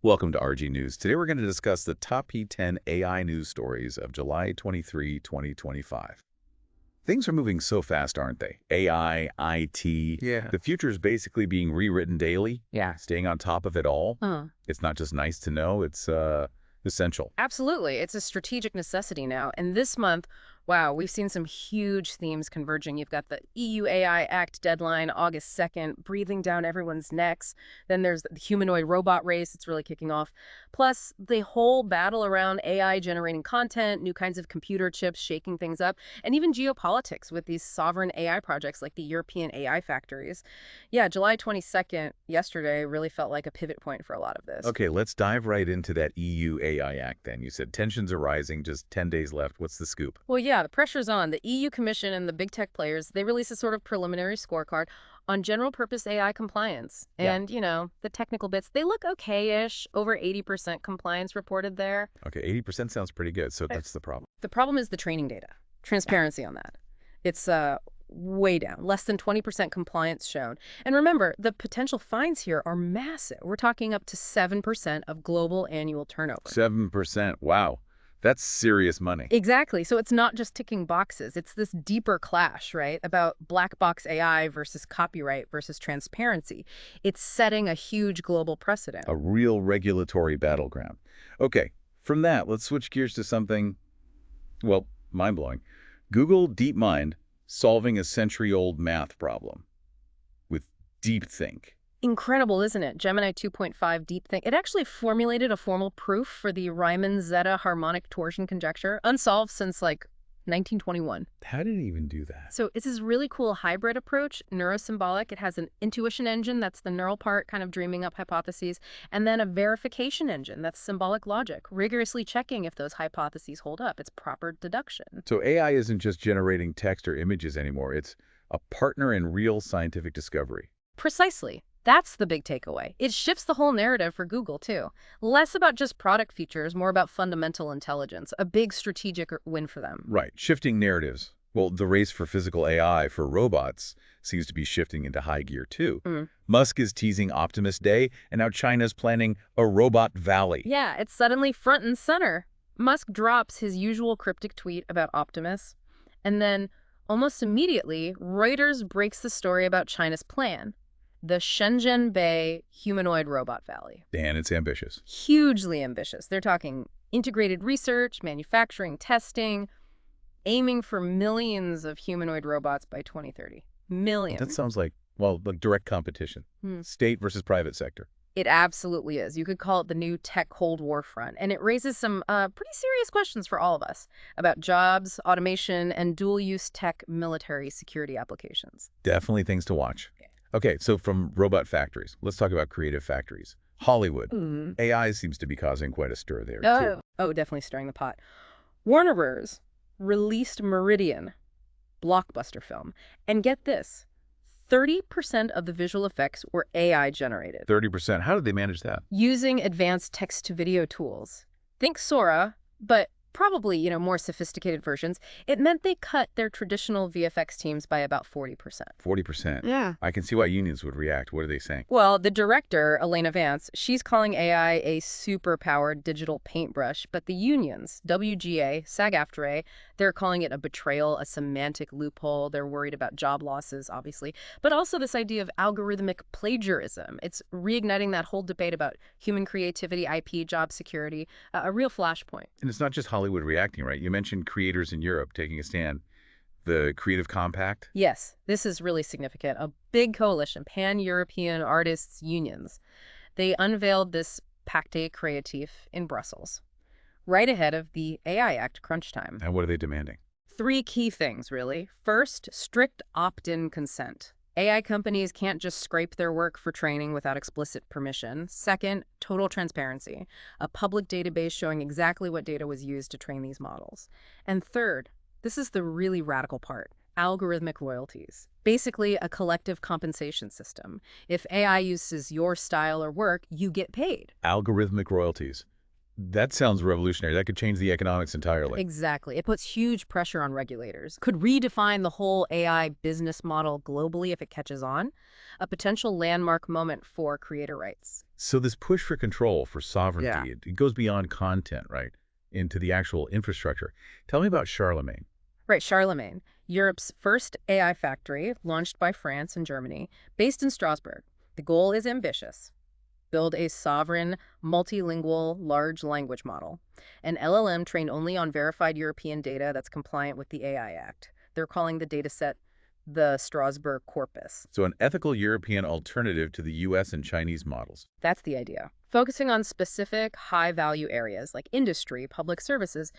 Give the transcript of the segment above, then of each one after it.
Welcome to RG News. Today we're going to discuss the top 10 AI news stories of July 23, 2025. Things are moving so fast, aren't they? AI, IT. Yeah. The future is basically being rewritten daily. Yeah. Staying on top of it all. Uh, It's not just nice to know, it's essential. Absolutely. It's a strategic necessity now. And this month, wow, we've seen some huge themes converging. You've got the EU AI Act deadline, August 2nd, breathing down everyone's necks. Then there's the humanoid robot race. It's really kicking off. Plus, the whole battle around AI generating content, new kinds of computer chips shaking things up, and even geopolitics with these sovereign AI projects like the European AI factories. Yeah, July 22nd, yesterday, really felt like a pivot point for a lot of this. Okay, let's dive right into that EU AI Act then. You said tensions are rising, just 10 days left. What's the scoop? Well, yeah, the pressure's on. The EU Commission and the big tech players, they release a sort of preliminary scorecard on general purpose AI compliance. Yeah. And, the technical bits, they look okay-ish. Over 80% compliance reported there. Okay, 80% sounds pretty good, so that's the problem. The problem is the training data. Transparency on that. It's way down. Less than 20% compliance shown. And remember, the potential fines here are massive. We're talking up to 7% of global annual turnover. 7%, wow. That's serious money. Exactly. So it's not just ticking boxes. It's this deeper clash, right? About black box AI versus copyright versus transparency. It's setting a huge global precedent. A real regulatory battleground. Okay, from that, let's switch gears to something, well, mind-blowing. Google DeepMind solving a century-old math problem with DeepThink. Incredible, isn't it? Gemini 2.5 DeepThink. It actually formulated a formal proof for the Riemann-Zeta harmonic torsion conjecture, unsolved since, 1921. How did it even do that? So it's this really cool hybrid approach, neurosymbolic. It has an intuition engine, that's the neural part, kind of dreaming up hypotheses, and then a verification engine, that's symbolic logic, rigorously checking if those hypotheses hold up. It's proper deduction. So AI isn't just generating text or images anymore. It's a partner in real scientific discovery. Precisely. That's the big takeaway. It shifts the whole narrative for Google, too. Less about just product features, more about fundamental intelligence. A big strategic win for them. Right, shifting narratives. Well, the race for physical AI for robots seems to be shifting into high gear, too. Musk is teasing Optimus Day, and now China's planning a robot valley. Yeah, it's suddenly front and center. Musk drops his usual cryptic tweet about Optimus, and then, almost immediately, Reuters breaks the story about China's plan. The Shenzhen Bay Humanoid Robot Valley. And it's ambitious. Hugely ambitious. They're talking integrated research, manufacturing, testing, aiming for millions of humanoid robots by 2030. Millions. That sounds like direct competition. State versus private sector. It absolutely is. You could call it the new tech Cold War front. And it raises some pretty serious questions for all of us about jobs, automation, and dual-use tech military security applications. Definitely things to watch. Okay, so from robot factories, let's talk about creative factories. Hollywood. AI seems to be causing quite a stir there, too. Oh, definitely stirring the pot. Warner Bros. Released Meridian, blockbuster film. And get this, 30% of the visual effects were AI generated. 30%. How did they manage that? Using advanced text-to-video tools. Think Sora, but probably, more sophisticated versions. It meant they cut their traditional VFX teams by about 40%. 40%. Yeah. I can see why unions would react. What are they saying? Well, the director, Elena Vance, she's calling AI a super-powered digital paintbrush, but the unions, WGA, SAG-AFTRA, they're calling it a betrayal, a semantic loophole. They're worried about job losses, obviously, but also this idea of algorithmic plagiarism. It's reigniting that whole debate about human creativity, IP, job security, a real flashpoint. And it's not just Hollywood reacting, right? You mentioned creators in Europe taking a stand. The Creative Compact? Yes, this is really significant. A big coalition, pan-European artists' unions. They unveiled this Pacte Creatif in Brussels, right ahead of the AI Act crunch time. And what are they demanding? 3 key things, really. First, strict opt-in consent. AI companies can't just scrape their work for training without explicit permission. Second, total transparency. A public database showing exactly what data was used to train these models. And third, this is the really radical part, algorithmic royalties. Basically, a collective compensation system. If AI uses your style or work, you get paid. Algorithmic royalties. That sounds revolutionary. That could change the economics entirely. Exactly. It puts huge pressure on regulators. Could redefine the whole AI business model globally if it catches on. A potential landmark moment for creator rights. So this push for control, for Yeah. sovereignty, it goes beyond content, right, into the actual infrastructure. Tell me about Charlemagne. Right, Charlemagne, Europe's first AI factory, launched by France and Germany, based in Strasbourg. The goal is ambitious. Build a sovereign, multilingual, large language model. An LLM trained only on verified European data that's compliant with the AI Act. They're calling the dataset the Strasbourg corpus. So an ethical European alternative to the US and Chinese models. That's the idea. Focusing on specific high-value areas like industry, public services,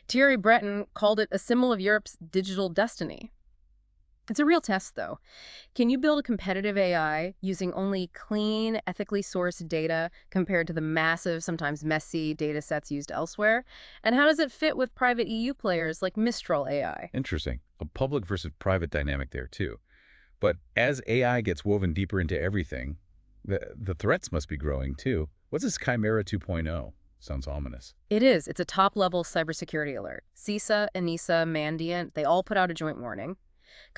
Thierry Breton called it a symbol of Europe's digital destiny. It's a real test, though. Can you build a competitive AI using only clean, ethically sourced data compared to the massive, sometimes messy data sets used elsewhere? And how does it fit with private EU players like Mistral AI? Interesting. A public versus private dynamic there, too. But as AI gets woven deeper into everything, the threats must be growing, too. What's this Chimera 2.0? Sounds ominous. It is. It's a top-level cybersecurity alert. CISA, ENISA, Mandiant, they all put out a joint warning.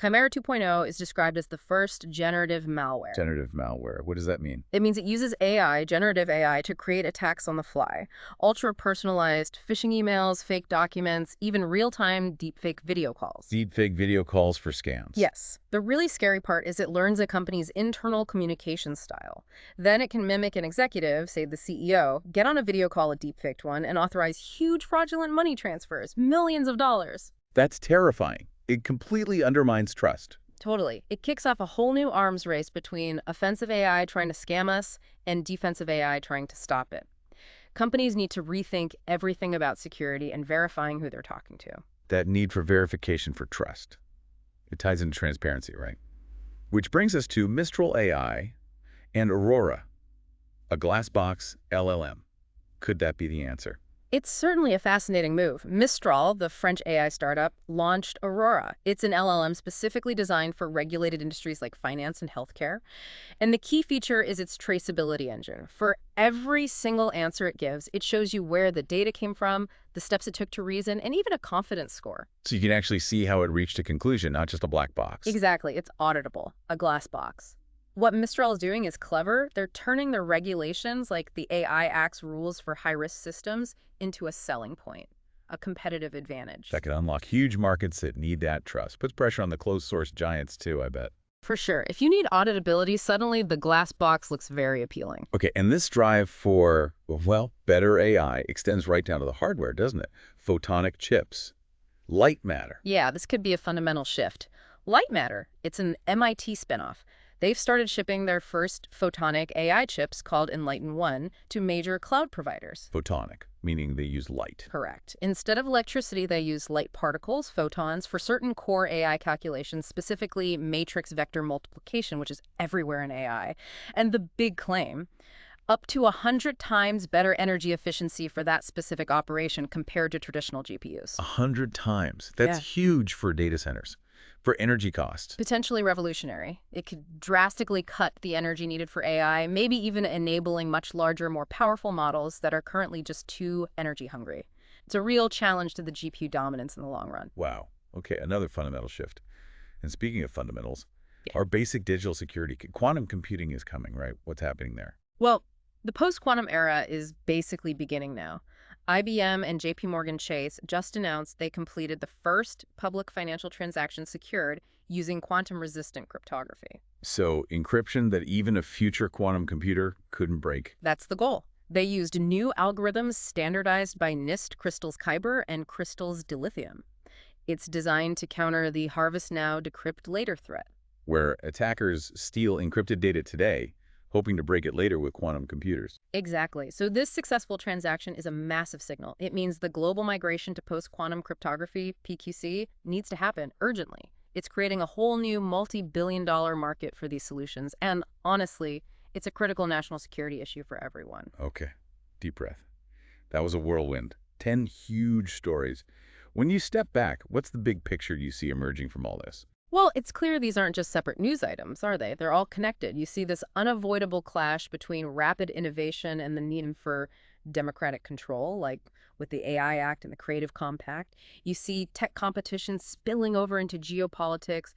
Chimera 2.0 is described as the first generative malware. Generative malware. What does that mean? It means it uses AI, generative AI, to create attacks on the fly. Ultra-personalized phishing emails, fake documents, even real-time deepfake video calls. Deepfake video calls for scams. Yes. The really scary part is it learns a company's internal communication style. Then it can mimic an executive, say the CEO, get on a video call, a deepfaked one, and authorize huge fraudulent money transfers, millions of dollars. That's terrifying. It completely undermines trust. Totally. It kicks off a whole new arms race between offensive AI trying to scam us and defensive AI trying to stop it. Companies need to rethink everything about security and verifying who they're talking to. That need for verification for trust. It ties into transparency, right? Which brings us to Mistral AI and Aurora, a glass box LLM. Could that be the answer? It's certainly a fascinating move. Mistral, the French AI startup, launched Aurora. It's an LLM specifically designed for regulated industries like finance and healthcare. And the key feature is its traceability engine. For every single answer it gives, it shows you where the data came from, the steps it took to reason, and even a confidence score. So you can actually see how it reached a conclusion, not just a black box. Exactly. It's auditable, a glass box. What Mistral is doing is clever. They're turning the regulations, like the AI Act's rules for high-risk systems, into a selling point, a competitive advantage. That could unlock huge markets that need that trust. Puts pressure on the closed-source giants, too, I bet. For sure. If you need auditability, suddenly the glass box looks very appealing. Okay, and this drive for, well, better AI extends right down to the hardware, doesn't it? Photonic chips, light matter. Yeah, this could be a fundamental shift. Light matter, it's an MIT spinoff. They've started shipping their first photonic AI chips called Enlighten 1 to major cloud providers. Photonic, meaning they use light. Correct. Instead of electricity, they use light particles, photons, for certain core AI calculations, specifically matrix vector multiplication, which is everywhere in AI. And the big claim, up to 100 times better energy efficiency for that specific operation compared to traditional GPUs. 100 times. That's huge for data centers. For energy cost. Potentially revolutionary. It could drastically cut the energy needed for AI, maybe even enabling much larger, more powerful models that are currently just too energy hungry. It's a real challenge to the GPU dominance in the long run. Wow. Okay, another fundamental shift. And speaking of fundamentals, our basic digital security, quantum computing is coming, right? What's happening there? Well, the post-quantum era is basically beginning now. IBM and JP Morgan Chase just announced they completed the first public financial transaction secured using quantum-resistant cryptography. So encryption that even a future quantum computer couldn't break. That's the goal. They used new algorithms standardized by NIST Crystal's Kyber and Crystal's dilithium. It's designed to counter the harvest now, decrypt later threat. Where attackers steal encrypted data today, hoping to break it later with quantum computers. Exactly. So this successful transaction is a massive signal. It means the global migration to post-quantum cryptography, PQC, needs to happen urgently. It's creating a whole new multi-billion-dollar market for these solutions. And honestly, it's a critical national security issue for everyone. Okay. Deep breath. That was a whirlwind. 10 huge stories. When you step back, what's the big picture you see emerging from all this? Well, it's clear these aren't just separate news items, are they? They're all connected. You see this unavoidable clash between rapid innovation and the need for democratic control, like with the AI Act and the Creative Compact. You see tech competition spilling over into geopolitics,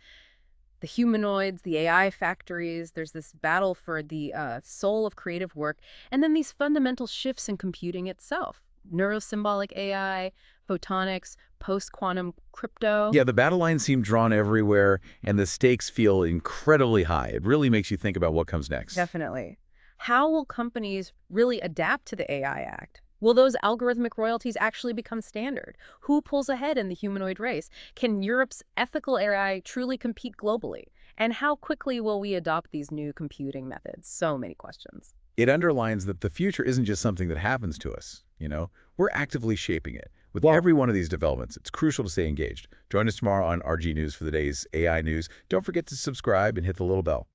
the humanoids, the AI factories. There's this battle for the soul of creative work, and then these fundamental shifts in computing itself. Neurosymbolic AI, photonics, post-quantum crypto. Yeah, the battle lines seem drawn everywhere, and the stakes feel incredibly high. It really makes you think about what comes next. Definitely. How will companies really adapt to the AI Act? Will those algorithmic royalties actually become standard? Who pulls ahead in the humanoid race? Can Europe's ethical AI truly compete globally? And how quickly will we adopt these new computing methods? So many questions. It underlines that the future isn't just something that happens to us, you know? We're actively shaping it. With every one of these developments, it's crucial to stay engaged. Join us tomorrow on RG News for the day's AI news. Don't forget to subscribe and hit the little bell.